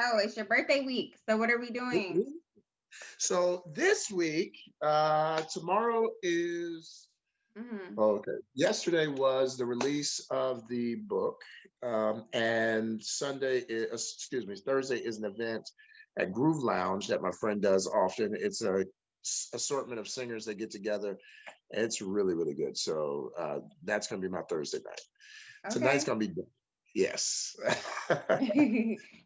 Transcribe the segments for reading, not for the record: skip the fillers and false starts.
Oh, it's your birthday week. So what are we It doing? is. So this week, tomorrow is Hmm. okay. Yesterday was the release of the book, and excuse me, Thursday is an event at Groove Lounge that my friend does often. It's a assortment of singers that get together. It's really, really good. So that's going to be my Thursday night. Tonight's Okay. going to be yes.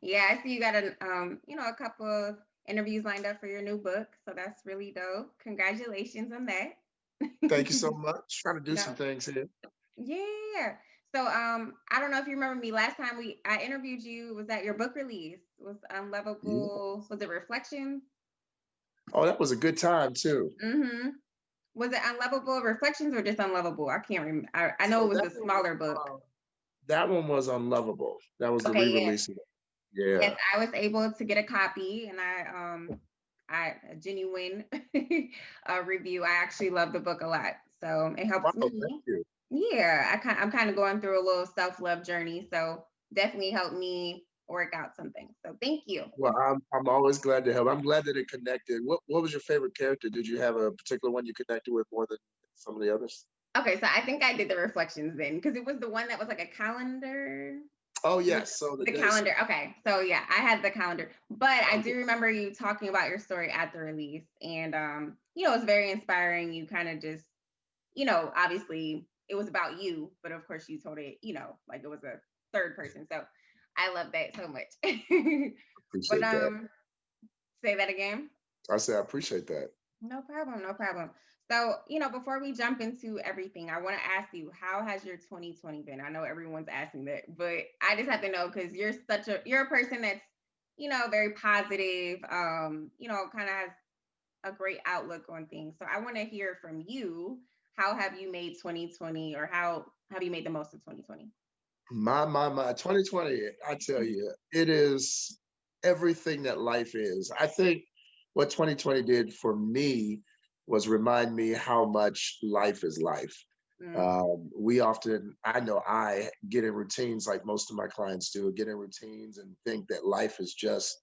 Yeah, I see you got a couple of interviews lined up for your new book. So that's really dope. Congratulations on that. Thank you so much. Trying to do some No. things here. Yeah. So I don't know if you remember me last time I interviewed you, was that your book release? Was Yeah. Unlovable, was it Reflections? Oh, that was a good time too. Mm-hmm. Was it Unlovable Reflections or just Unlovable? I can't remember. I know So it was a smaller book. that one was Unlovable. That was the Okay, yes. re-release of it. Yes, Yeah. I was able to get a copy and I a genuine review. I actually love the book a lot. So it helped Wow, thank me. you. Yeah, I'm kind of going through a little self-love journey. So definitely helped me work out some things. So thank you. Well, I'm always glad to help. I'm glad that it connected. What was your favorite character? Did you have a particular one you connected with more than some of the others? Okay, so I think I did the reflections then because it was the one that was like a calendar. Oh With yes. So the the days. calendar. Okay. So yeah, I had the calendar. But I Okay. do remember you talking about your story at the release. And it's very inspiring. You kind of just, obviously it was about you, but of course you told it, like it was a third person. So I love that so much. But Appreciate that. say that again. I say I appreciate that. No problem, no problem. So, before we jump into everything, I want to ask you, how has your 2020 been? I know everyone's asking that, but I just have to know because you're a person that's, very positive, kind of has a great outlook on things. So I want to hear from you. How have you made 2020 or how have you made the most of 2020? My 2020, I tell you, it is everything that life is. I think what 2020 did for me was remind me how much life is life. Mm, We often, I know I get in routines like most of my clients do, get in routines and think that life is just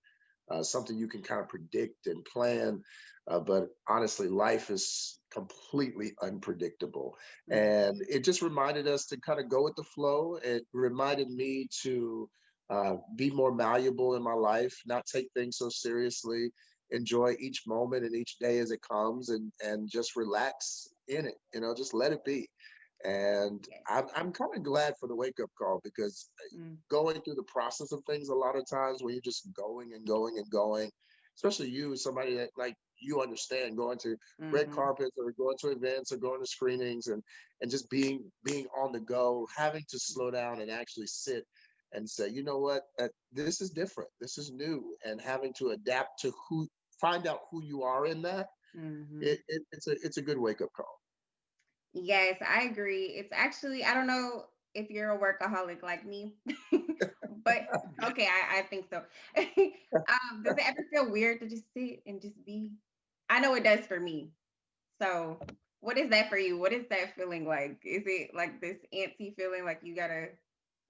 something you can kind of predict and plan. But honestly, life is completely unpredictable. mm, And it just reminded us to kind of go with the flow. It reminded me to be more malleable in my life, not take things so seriously, enjoy each moment and each day as it comes, and just relax in it, just let it be. And yes. I'm kind of glad for the wake up call because Mm, going through the process of things a lot of times when you're just going and going and going, especially you, somebody that like you understand going to red mm-hmm. carpets or going to events or going to screenings and just being on the go, having to slow down and actually sit and say, you know what, this is different, this is new, and having to adapt to who find out who you are in that. Mm-hmm. It's a good wake up call. Yes, I agree. It's actually, I don't know if you're a workaholic like me, but okay, I think so. Does it ever feel weird to just sit and just be? I know it does for me. So, what is that for you? What is that feeling like? Is it like this antsy feeling like you gotta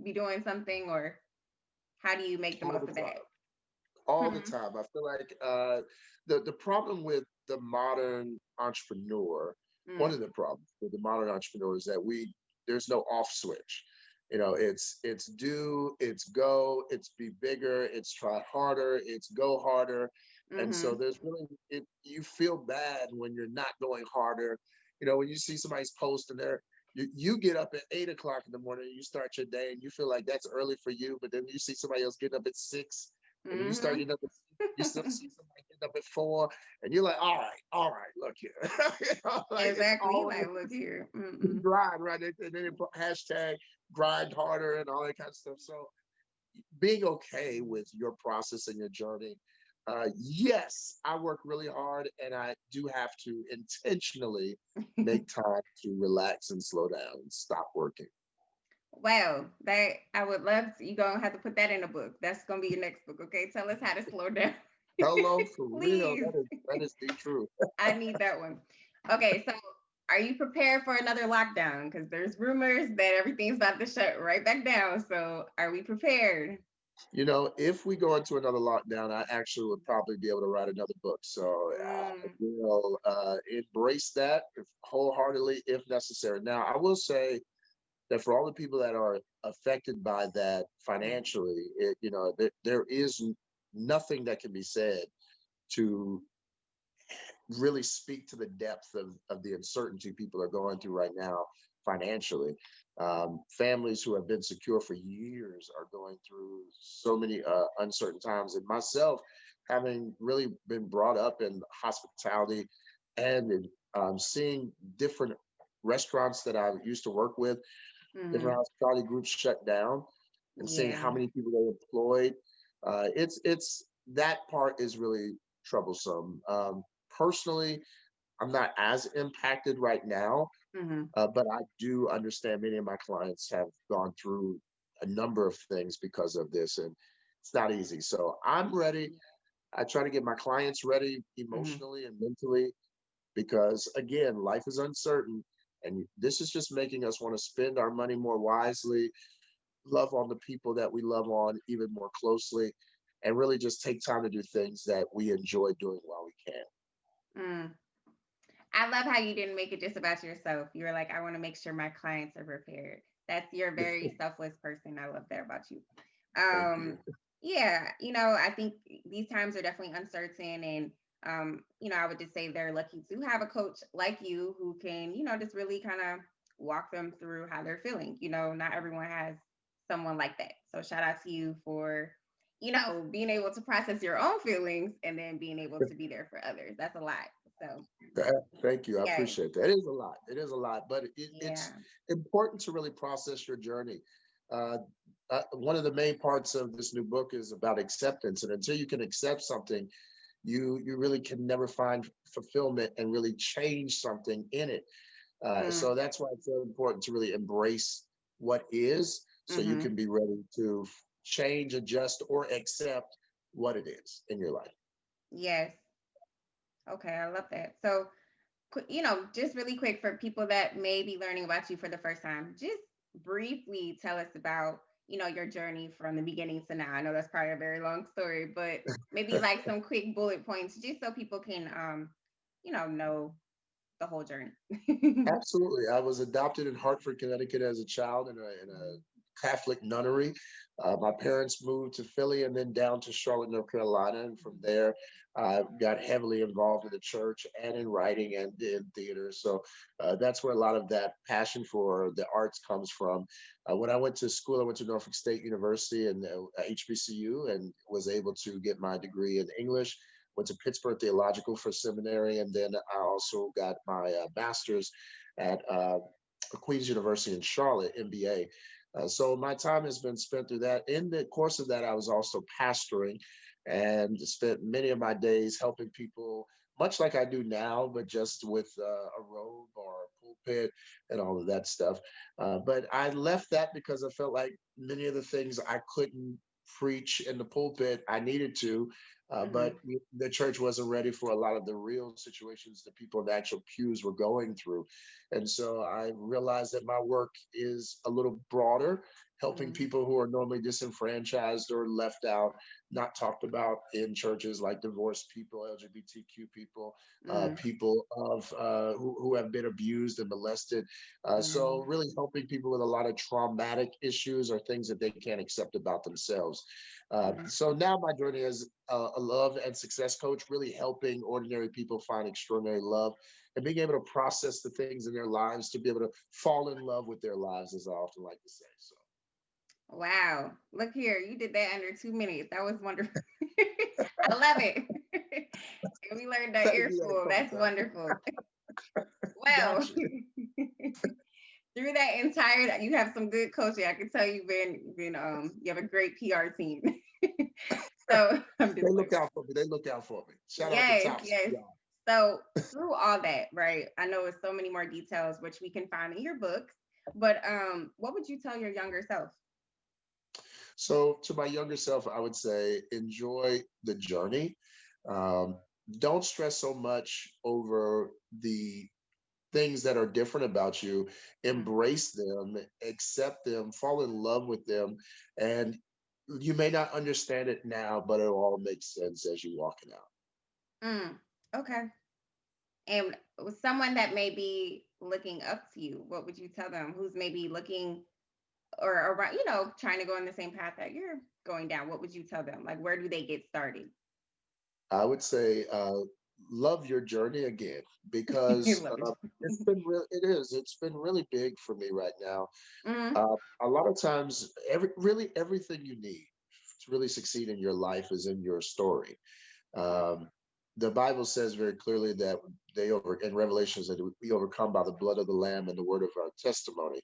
be doing something, or how do you make the All most the of that? time. All the Hmm. time. I feel like the problem with the modern entrepreneur, one Mm, of the problems with the modern entrepreneur is that there's no off switch. It's do, it's go, it's be bigger, it's try harder, it's go harder. And so mm-hmm. there's really you feel bad when you're not going harder. When you see somebody's post and you get up at 8 o'clock in the morning and you start your day and you feel like that's early for you, but then you see somebody else getting up at 6, and then you start Mm-hmm. getting up at 6, you still see somebody getting up at 4, and you're like, all right, look here. Like it's Exactly. always Like, look here. Mm-mm. grind, right? And then they put hashtag grind harder and all that kind of stuff. So being okay with your process and your journey. Yes, I work really hard and I do have to intentionally make time to relax and slow down and stop working. Wow, that I would love to. You gonna have to put that in a book. That's gonna be your next book. Okay, tell us how to slow down, Hello, for real. please. That is the truth. I need that one. Okay, so are you prepared for another lockdown? Because there's rumors that everything's about to shut right back down. So are we prepared? If we go into another lockdown, I actually would probably be able to write another book. So I Mm, will embrace that wholeheartedly if necessary. Now, I will say that for all the people that are affected by that financially, there is nothing that can be said to really speak to the depth of the uncertainty people are going through right now financially. Families who have been secure for years are going through so many uncertain times. And myself, having really been brought up in hospitality and in, seeing different restaurants that I used to work with, different mm, hospitality groups shut down, and seeing how yeah. many people they employed, it's that part is really troublesome. Personally, I'm not as impacted right now, Hmm. but I do understand many of my clients have gone through a number of things because of this, and it's not easy. So I'm ready. I try to get my clients ready Hmm. emotionally and mentally because, again, life is uncertain. And this is just making us want to spend our money more wisely, love on the people that we love on even more closely, and really just take time to do things that we enjoy doing while we can. Mm. I love how you didn't make it just about yourself. You were like, I want to make sure my clients are prepared. That's You're a very selfless person. I love that about you. Thank Um, you. yeah, I think these times are definitely uncertain, and I would just say they're lucky to have a coach like you who can, just really kind of walk them through how they're feeling. Not everyone has someone like that. So shout out to you for, being able to process your own feelings and then being able to be there for others. That's a lot. So Thank you. I yeah, appreciate that. It is a lot. It is a lot, but it's yeah. important to really process your journey. Uh, One of the main parts of this new book is about acceptance, and until you can accept something, you really can never find fulfillment and really change something in it. Mm, So that's why it's so important to really embrace what is, so you mm-hmm. can be ready to change, adjust, or accept what it is in your life. Yes. Okay, I love that. So, just really quick for people that may be learning about you for the first time, just briefly tell us about, your journey from the beginning to now. I know that's probably a very long story, but maybe like some quick bullet points just so people can know the whole journey. Absolutely. I was adopted in Hartford, Connecticut as a child in a Mhm. Catholic nunnery. My parents moved to Philly and then down to Charlotte, North Carolina. And from Mhm. there, I got heavily involved in the church and in writing and in theater. So that's where a lot of that passion for the arts comes from. When I went to school, I went to Norfolk State University and HBCU and was able to get my degree in English. Went to Pittsburgh Theological for seminary, and then I also got my master's at Queen's University in Charlotte, MBA. So my time has been spent through that. In the course of that, I was also pastoring and spent many of my days helping people, much like I do now, but just with a robe or a pulpit and all of that stuff. But I left that because I felt like many of the things I couldn't preach in the pulpit, I needed to. But Mhm. the church wasn't ready for a lot of the real situations that people in the actual pews were going through. And so I realized that my work is a little broader, helping Mhm. people who are normally disenfranchised or left out, not talked about in churches, like divorced people, LGBTQ people, Mhm. people who have been abused and molested. So Mhm. really helping people with a lot of traumatic issues or things that they can't accept about themselves. Mhm. So now my journey as a love and success coach, really helping ordinary people find extraordinary love and being able to process the things in their lives to be able to fall in love with their lives, as I often like to say. So Wow. Look here, you did that under 2 minutes. That was wonderful. I love it. And we learned that thank ear you that a school. couple That's times. wonderful. Well, Gotcha. through that entire, you have some good coaching. I can tell you have a great PR team. So I'm They just look like, out for me. They look out for me. Shout out to yes, Tops. yes. Yeah. So through all that, right? I know it's so many more details which we can find in your books. But what would you tell your younger self? So to my younger self, I would say enjoy the journey. Um, don't stress so much over the things that are different about you. Mm, Embrace them, accept them, fall in love with them, and You may not understand it now, but it'll all make sense as you walk it out. Mm, okay. And with someone that may be looking up to you, what would you tell them? Who's maybe looking or around, trying to go in the same path that you're going down? What would you tell them? Like, where do they get started? I would say love your journey again, I because love it. it's been real. It is. It's been really big for me right now. Mm, A lot of times, really everything you need to really succeed in your life is in your story. Um, the Bible says very clearly that they over in Revelations that we overcome by the blood of the Lamb and the word of our testimony.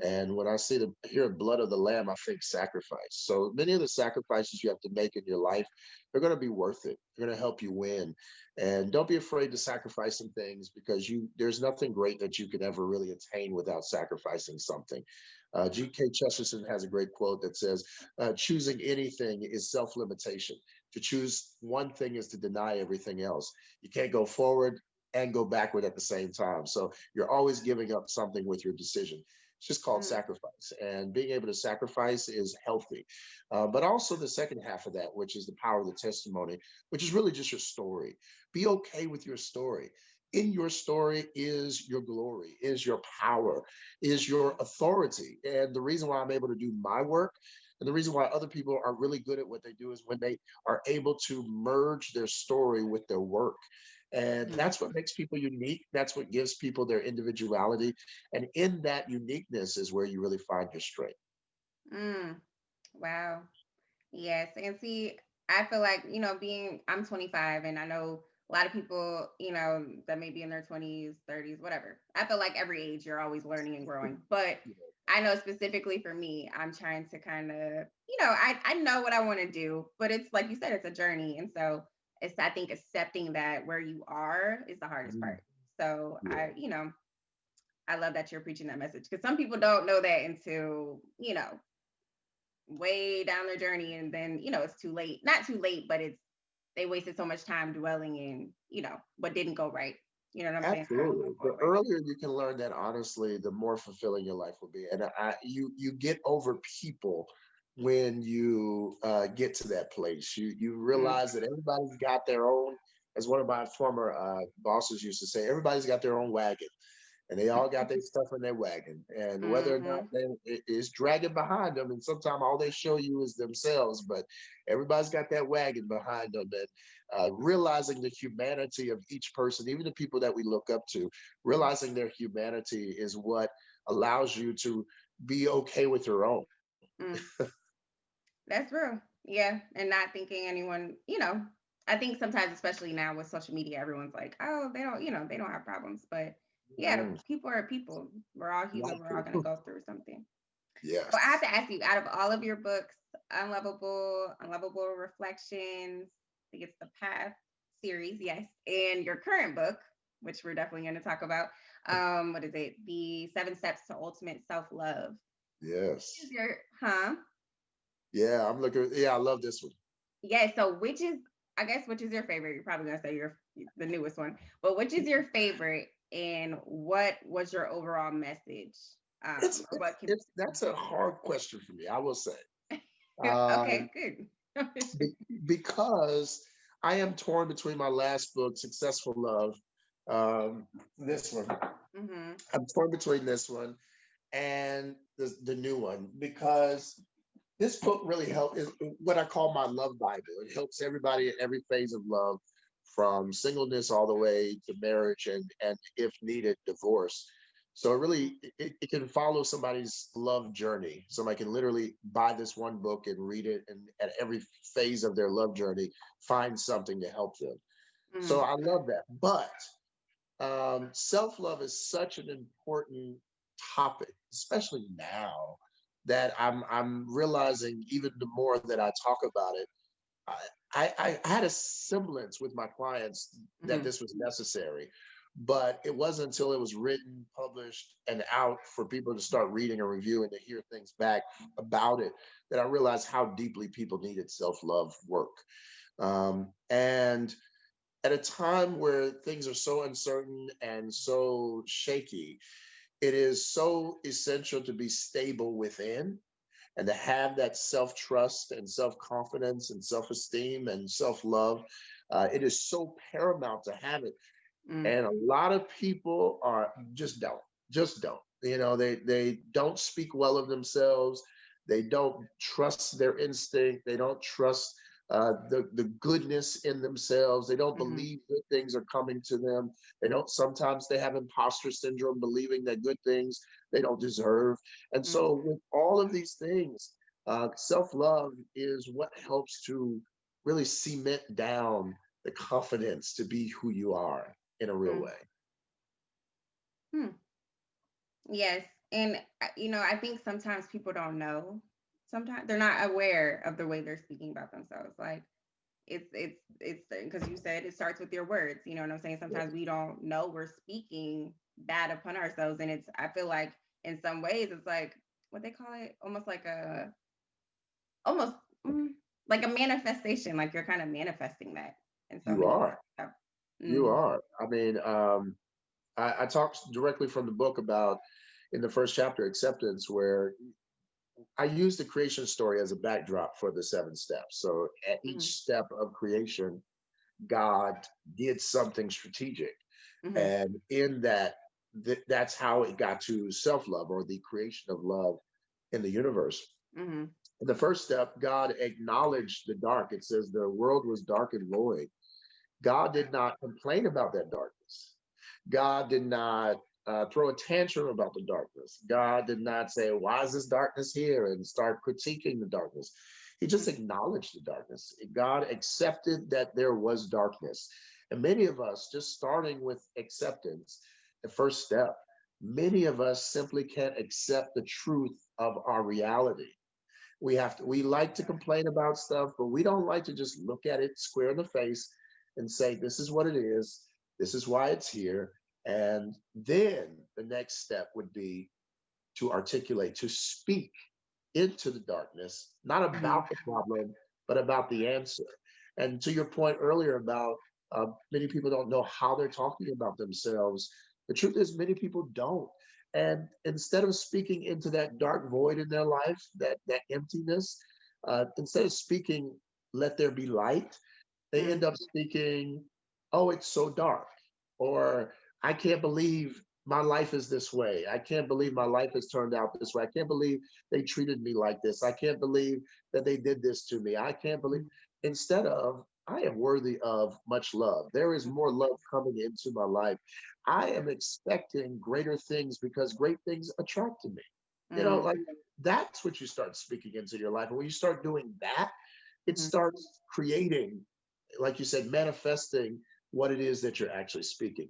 And when I see the hear blood of the lamb, I think sacrifice. So many of the sacrifices you have to make in your life, they're going to be worth it. They're going to help you win. And don't be afraid to sacrifice some things, because there's nothing great that you can ever really attain without sacrificing something. G.K. Chesterton has a great quote that says, choosing anything is self-limitation. To choose one thing is to deny everything else. You can't go forward and go backward at the same time. So you're always giving up something with your decision. It's just called mm, sacrifice. And being able to sacrifice is healthy. But also the second half of that, which is the power of the testimony, which is really just your story. Be okay with your story. In your story is your glory, is your power, is your authority. And the reason why I'm able to do my work, and the reason why other people are really good at what they do, is when they are able to merge their story with their work. And mm, that's what makes people unique. That's what gives people their individuality. And in that uniqueness is where you really find your strength. mm. Wow. Yes. And see, I feel like, I'm 25 and I know a lot of people, that may be in their 20s, 30s, whatever. I feel like every age you're always learning and growing. But I know specifically for me, I'm trying to kind of, I know what I want to do, but it's like you said, it's a journey. And so I think accepting that where you are is the hardest Mm, part. So yeah, I love that you're preaching that message because some people don't know that until, way down their journey and then it's too late, not too late, but it's they wasted so much time dwelling in what didn't go right, you know what I'm saying, so absolutely. move The forward. earlier you can learn that, honestly, the more fulfilling your life will be. And you get over people when you get to that place. You Mm, realize that everybody's got their own. As one of my former bosses used to say, everybody's got their own wagon, and they all got their stuff in their wagon. And whether or not mm-hmm, it is dragging behind them, and sometimes all they show you is themselves, but everybody's got that wagon behind them. And realizing the humanity of each person, even the people that we look up to, realizing their humanity is what allows you to be okay with your own. mm. That's real. Yeah, and not thinking anyone, I think sometimes, especially now with social media, everyone's like, oh, they don't, they don't have problems, but yeah, Mm, people are people, we're all human, not we're all going to true. go through something. So I have Yes. to ask you, out of all of your books, Unlovable Reflections, I think it's the Path series, yes, and your current book, which we're definitely going to talk about. What is it? The 7 Steps to Ultimate Self-Love. Is Yes. your huh? Yeah, I'm looking. Yeah, I love this one. Yeah. So which is your favorite? You're probably gonna say your the newest one, but which is your favorite, and what was your overall message? Or what can It's That's a hard question for me, I will say. okay, Um, good. be- because I am torn between my last book, Successful Love, this one. Hmm. I'm torn between this one and the new one, because this book really helped, is what I call my love Bible. It helps everybody in every phase of love, from singleness all the way to marriage, and if needed, divorce. So it really it can follow somebody's love journey. Somebody can literally buy this one book and read it, and at every phase of their love journey, find something to help them. So Mm, I love that. But self love is such an important topic, especially now, that I'm realizing, even the more that I talk about it, I had a semblance with my clients that mm, this was necessary, but it wasn't until it was written, published, and out for people to start reading and reviewing, to hear things back about it, that I realized how deeply people needed self love work. And at a time where things are so uncertain and so shaky, it is so essential to be stable within, and to have that self-trust and self-confidence and self-esteem and self-love. It is so paramount to have it, Mm, and a lot of people are just don't, they don't speak well of themselves. They don't trust their instinct. They don't trust the goodness in themselves. They don't mhm, believe good things are coming to them. They don't Sometimes they have imposter syndrome, believing that good things they don't deserve. And mm, so with all of these things, self-love is what helps to really cement down the confidence to be who you are in a real mm, way. hmm. Yes, and I think sometimes people don't know. Sometimes they're not aware of the way they're speaking about themselves. Like it's because you said it starts with your words. You know what I'm saying? Sometimes Yes, we don't know we're speaking bad upon ourselves, and I feel like in some ways it's like what they call it, almost mm, like a manifestation. Like you're kind of manifesting that in so you many are. ways. So, You mm, are. I mean, I talked directly from the book about in the first chapter, acceptance, where I use the creation story as a backdrop for the seven steps. So at each mm, step of creation, God did something strategic. mm, And in that, that's how it got to self love, or the creation of love in the universe. mm, In the first step, God acknowledged the dark. It says the world was dark and void. God did not complain about that darkness. God did not throw a tantrum about the darkness. God did not say, "Why is this darkness here?" and start critiquing the darkness. He just mm, acknowledged the darkness. God accepted that there was darkness. And many of us, just starting with acceptance, the first step, many of us simply can't accept the truth of our reality. We like to complain about stuff, but we don't like to just look at it square in the face and say, this is what it is, this is why it's here. And then the next step would be to articulate, to speak into the darkness, not mm, about the problem, but about the answer. And to your point earlier about many people don't know how they're talking about themselves, the truth is, many people don't. And instead of speaking into that dark void in their life, that emptiness, instead of speaking, let there be light, they mm, end up speaking, oh, it's so dark, or I can't believe my life is this way. I can't believe my life has turned out this way. I can't believe they treated me like this. I can't believe that they did this to me. I can't believe, mm, instead of, I am worthy of much love. There is more love coming into my life. I am expecting greater things because great things attract to me. mm, Like that's what you start speaking into your life. And when you start doing that, it mm, starts creating, like you said, manifesting what it is that you're actually speaking.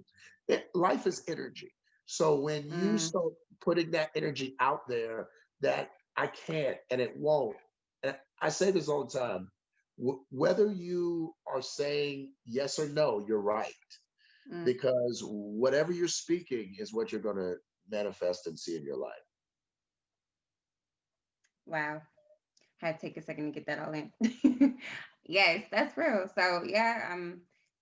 Life is energy. So when you mm. start putting that energy out there, that I can't and it won't, and I say this all the time, whether you are saying yes or no, you're right. Mm. Because whatever you're speaking is what you're going to manifest and see in your life. Wow. Had to take a second to get that all in. Yes, that's real. So yeah,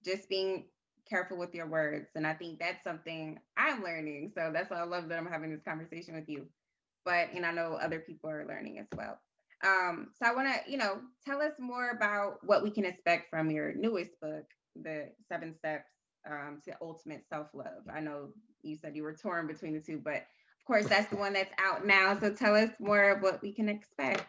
just being careful with your words. And I think that's something I'm learning. So that's why I love that I'm having this conversation with you. And I know other people are learning as well. So I want to, tell us more about what we can expect from your newest book, The 7 Steps to Ultimate Self-Love. I know you said you were torn between the two, but of course that's the one that's out now. So tell us more of what we can expect.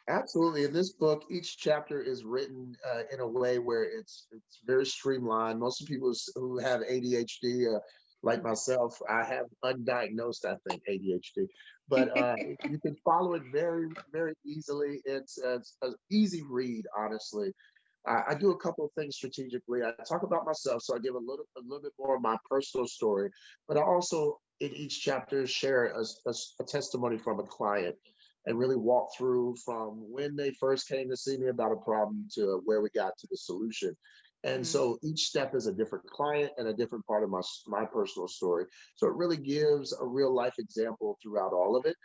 Absolutely. In this book, each chapter is written in a way where it's very streamlined. Most of people who have ADHD, like myself, I have undiagnosed, I think, ADHD, but you can follow it very, very easily. It's an easy read, honestly. I do a couple of things strategically. I talk about myself, so I give a little bit more of my personal story, but I also in each chapter share a testimony from a client and really walk through from when they first came to see me about a problem to where we got to the solution. And Mhm, so each step is a different client and a different part of my personal story. So it really gives a real life example throughout all of it.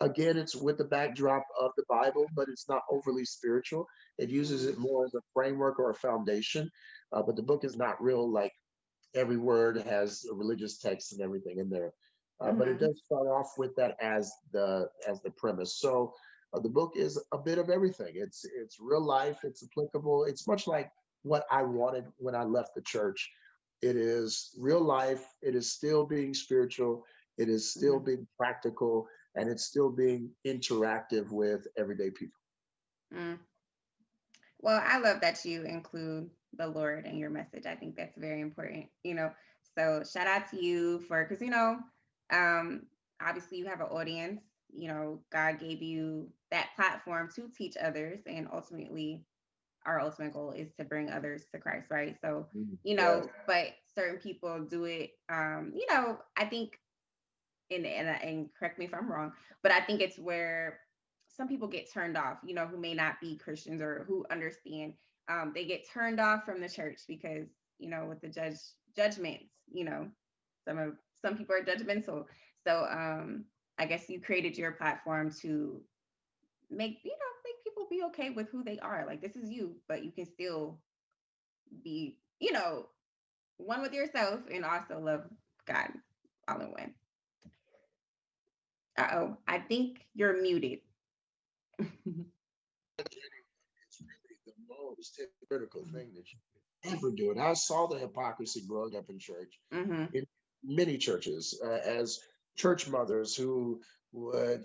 Again, it's with the backdrop of the Bible, but it's not overly spiritual. It uses mhm, it more as a framework or a foundation. But the book is not real, like every word has a religious text and everything in there. But it mhm, does start off with that as the premise. So The book is a bit of everything. It's real life. It's applicable. It's much like what I wanted when I left the church. It is real life. It is still being spiritual. It is still Mhm. being practical, and it's still being interactive with everyday people. Mm. Well, I love that you include the Lord in your message. I think that's very important, you know. So shout out to you for because um, obviously you have an audience. You know, God gave you that platform to teach others, and ultimately, our ultimate goal is to bring others to Christ, right? So, Yes. but certain people do it. I think, and correct me if I'm wrong, but I think it's where some people get turned off, who may not be Christians or who understand. They get turned off from the church because, with the judgments, some people are judgmental. So I guess you created your platform to make people be okay with who they are. Like, this is you, but you can still be, one with yourself and also love God all in one. Uh-oh, I think you're muted. It's really the most hypocritical thing that you could ever do. And I saw the hypocrisy growing up in church, Hmm. in many churches, as church mothers who would,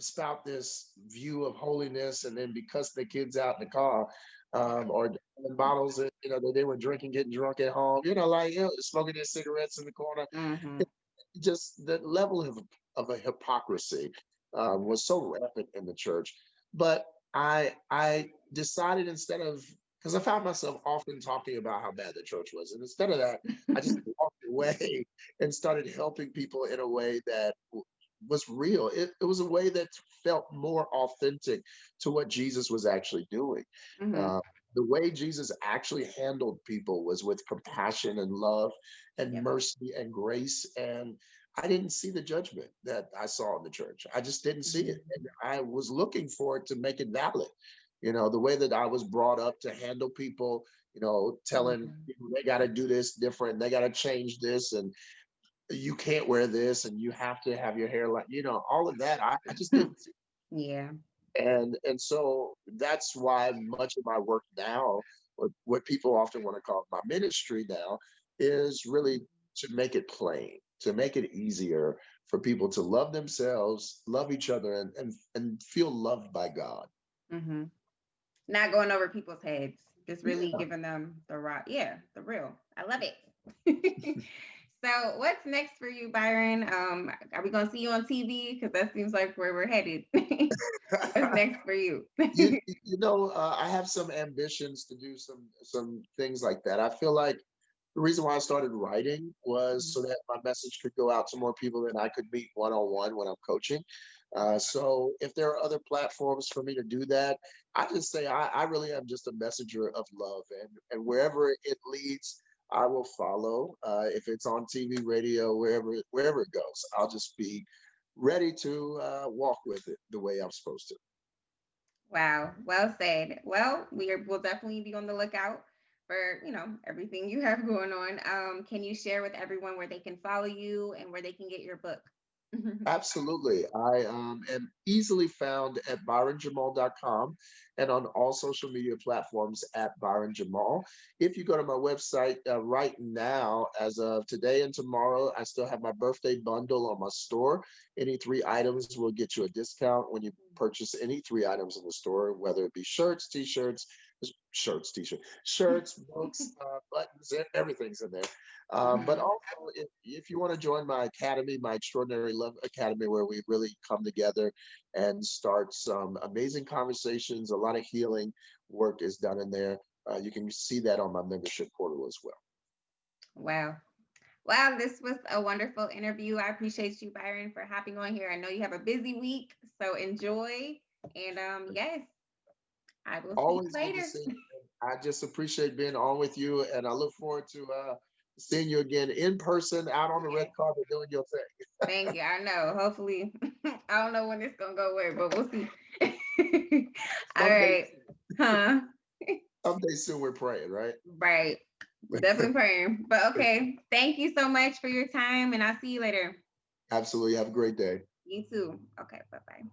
spout this view of holiness, and then because the kids out in the car, or the bottles that that they were drinking, getting drunk at home, like smoking their cigarettes in the corner. Hmm. It, just the level of a hypocrisy was so rampant in the church. But I decided, instead of, because I found myself often talking about how bad the church was, and instead of that, I just walked away and started helping people in a way that was real. It was a way that felt more authentic to what Jesus was actually doing. Hmm. Uh, the way Jesus actually handled people was with compassion and love and Yep. mercy and grace. And I didn't see the judgment that I saw in the church. I just didn't see it. Hmm. And I was looking for it to make it valid. The way that I was brought up to handle people, telling Hmm. people they got to do this different, they got to change this, and you can't wear this, and you have to have your hair like, all of that. I just didn't see. Yeah. And so that's why much of my work now, or what people often want to call my ministry now, is really to make it plain, to make it easier for people to love themselves, love each other, and feel loved by God. Hmm. Not going over people's heads, just really Yeah, giving them the raw, yeah, the real. I love it. So what's next for you, Byron? Are we gonna see you on TV? Because that seems like where we're headed. What's next for you? I have some ambitions to do some things like that. I feel like the reason why I started writing was so that my message could go out to more people and I could meet one on one when I'm coaching. So if there are other platforms for me to do that, I just say I really am just a messenger of love, and wherever it leads, I will follow. If it's on TV, radio, wherever it goes, I'll just be ready to walk with it the way I'm supposed to. Wow, well said. Well, we'll definitely be on the lookout for, everything you have going on. Can you share with everyone where they can follow you and where they can get your book? Absolutely. I am easily found at byronjamal.com and on all social media platforms at Byron Jamal. If you go to my website right now, as of today and tomorrow, I still have my birthday bundle on my store. Any three items will get you a discount when you purchase any three items in the store, whether it be shirts, books, buttons, everything's in there. But Mhm. also, if you want to join my academy, my Extraordinary Love Academy, where we really come together and start some amazing conversations, a lot of healing work is done in there. You can see that on my membership portal as well. Wow. Wow, this was a wonderful interview. I appreciate you, Byron, for hopping on here. I know you have a busy week, so enjoy. And yes, I will see you Always good to later. see you. I just appreciate being on with you, and I look forward to seeing you again in person out on the red Yes, carpet doing your thing. thank you. I know. Hopefully, I don't know when it's gonna go away, but we'll see. All Someday, right. Huh? someday soon, we're praying, right? Right. Definitely praying. But okay. Thank you so much for your time, and I'll see you later. Absolutely. Have a great day. You too. Okay. Bye bye.